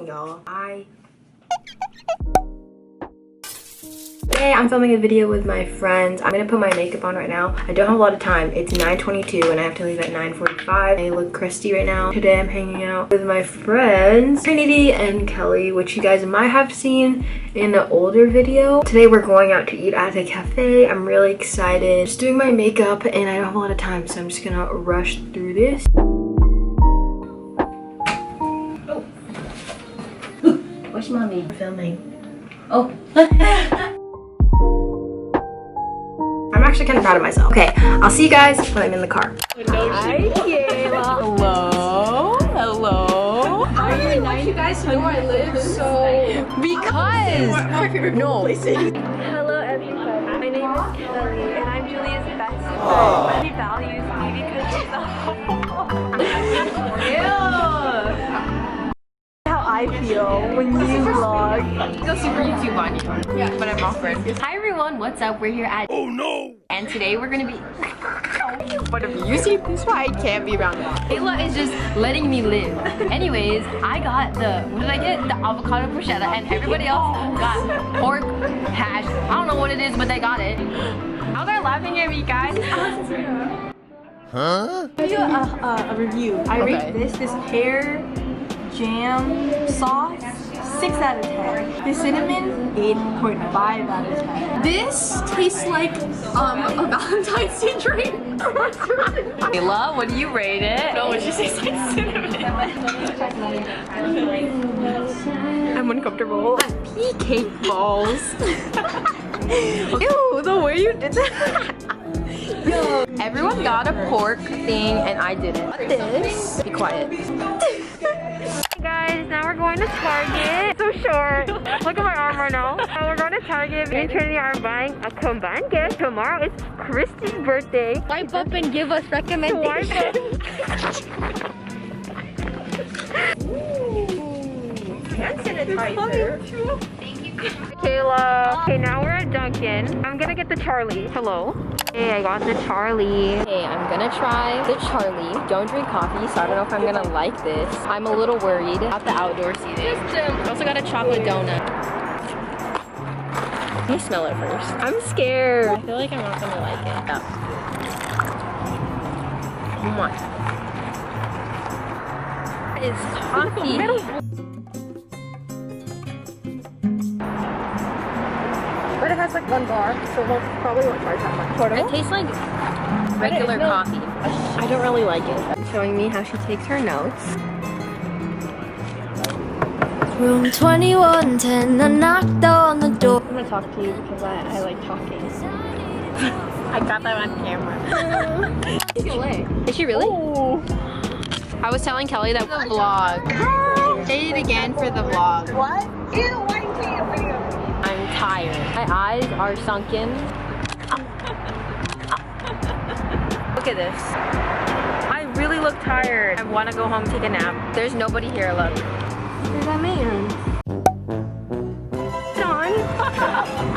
morning, y'all. Today I'm filming a video with my friends. I'm gonna put my makeup on right now. I don't have a lot of time. It's 9:22 and I have to leave at 9:45. I look crusty right now. Today I'm hanging out with my friends Trinity and Kelly, which you guys might have seen in an older video. Today we're going out to eat at a cafe. I'm really excited. Just doing my makeup and I don't have a lot of time, so I'm just gonna rush through this. Oh. Where's mommy? I'm filming. Oh. I'm actually kind of proud of myself. Okay, I'll see you guys when I'm in the car. Hi, Kayla. Hello. Hello. I want you guys to know where I live, so... Because... my favorite places. Hello everybody, my name is Kelly and I'm Julia's best friend. She values me because she's a how I feel when you vlog. Still super YouTube on you. Yeah, but I'm awkward. Hi everyone, what's up? We're here at... Oh no! And today we're gonna be... But if you see this, why I can't be around that. Kayla is just letting me live. Anyways, I got the... What did I get? The avocado bruschetta, and everybody else got pork hash. I don't know what it is, but they got it. How they're laughing at me, guys. Huh? I'll do a review. I rate this pear jam sauce 6 out of 10. The cinnamon 8.5 out of 10. This tastes like a Valentine's Day drink. Kayla, what do you rate it? No, it just tastes like cinnamon. I'm uncomfortable. Pea cake balls. Ew, the way you did that. Yo. Everyone got a pork thing and I didn't. What this? Be quiet. Guys, now we're going to Target. So short. Look at my arm right now. Now we're going to Target. Me and Trinity are buying a combined gift. Tomorrow is Christy's birthday. Swipe up and give us recommendations. Hand sanitizer. Kayla. Okay, now we're at Dunkin'. I'm gonna get the Charlie. Hello. Hey, I got the Charlie. Okay, I'm gonna try the Charlie. Don't drink coffee, so I don't know if I'm gonna like this. I'm a little worried about the outdoor seating. I also got a chocolate donut. Let me smell it first. I'm scared. I feel like I'm not gonna like it. Oh my. That is coffee. But it has like 1 bar, so we'll probably won't charge that much. It tastes like regular coffee. I don't really like it. Showing me how she takes her notes. Room 2110, I knocked on the door. I'm gonna talk to you because I like talking. I got that on camera. Is she really? Oh. I was telling Kelly that the vlog. Say it again for the vlog. What? Ew, why are you taking a video? I'm tired. My eyes are sunken. Look at this. I really look tired. I want to go home, take a nap. There's nobody here, look. Where's that man? John.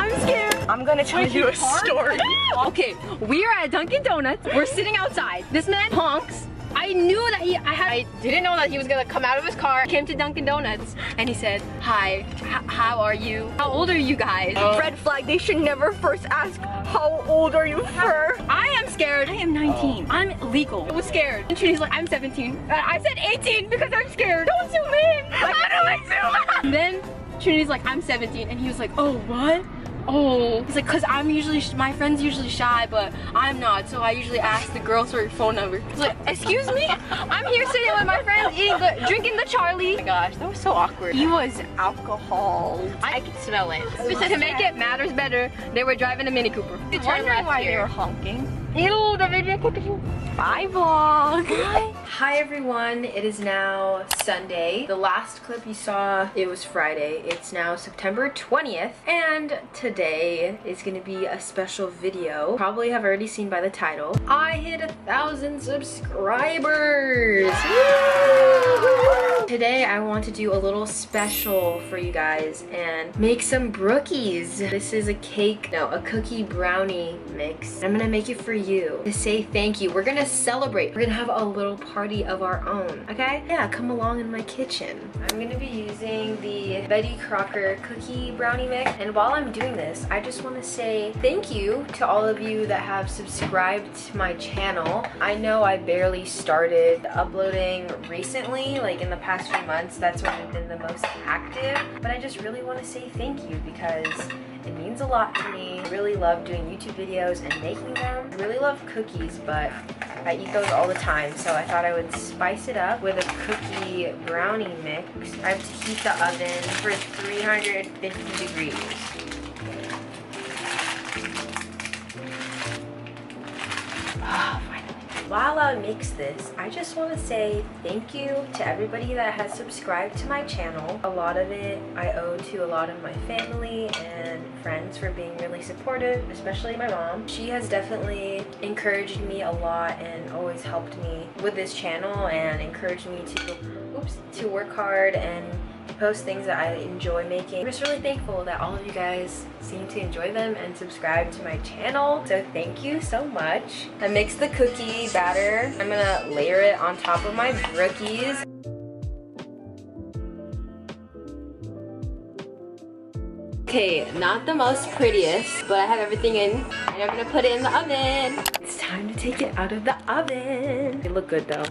I'm scared. I'm gonna tell you a story. Okay, we are at Dunkin' Donuts. We're sitting outside. This man honks. I knew that I didn't know that he was gonna come out of his car, came to Dunkin' Donuts, and he said, hi, how are you? How old are you guys? Red flag, they should never first ask, how old are you first? I am scared. I am 19. I'm legal. I was scared. And Trinity's like, I'm 17. I said 18 because I'm scared. Don't zoom in. How do I zoom in? Then Trinity's like, I'm 17. And he was like, oh, what? Oh, he's like, cause I'm usually, my friend's usually shy, but I'm not, so I usually ask the girls for your phone number. He's like, excuse me? I'm here sitting with my friends drinking the Charlie. Oh my gosh, that was so awkward. He was alcohol. I could smell it. To make it matters better, they were driving a Mini Cooper. Wondering why they were honking. Ew, the video. Bye vlog. Hi everyone, it is now Sunday. The last clip you saw, it was Friday. It's now September 20th, and today is gonna be a special video. Probably have already seen by the title. I hit 1,000 subscribers. Woo! Today I want to do a little special for you guys and make some brookies. This is a cookie brownie mix. I'm gonna make it for you to say thank you. We're gonna celebrate. We're gonna have a little party of our own, okay? Yeah, come along in my kitchen. I'm gonna be using the Betty Crocker cookie brownie mix. And while I'm doing this, I just wanna say thank you to all of you that have subscribed to my channel. I know I barely started uploading recently, like in the past few months. That's when I've been the most active, but I just really want to say thank you because it means a lot to me. I really love doing YouTube videos and making them. I really love cookies, but I eat those all the time, so I thought I would spice it up with a cookie brownie mix. I have to heat the oven for 350 degrees. While I mix this, I just want to say thank you to everybody that has subscribed to my channel. A lot of it I owe to a lot of my family and friends for being really supportive, especially my mom. She has definitely encouraged me a lot and always helped me with this channel and encouraged me to work hard and post things that I enjoy making. I'm just really thankful that all of you guys seem to enjoy them and subscribe to my channel, so thank you so much. I mixed the cookie batter. I'm gonna layer it on top of my brookies. Okay, not the most prettiest, but I have everything in, and I'm gonna put it in the oven. It's time to take it out of the oven. They look good though.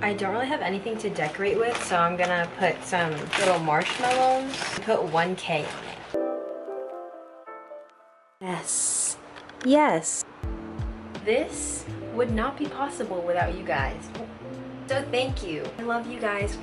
I don't really have anything to decorate with, so I'm gonna put some little marshmallows. Put 1K on it. Yes. Yes. This would not be possible without you guys. So thank you. I love you guys.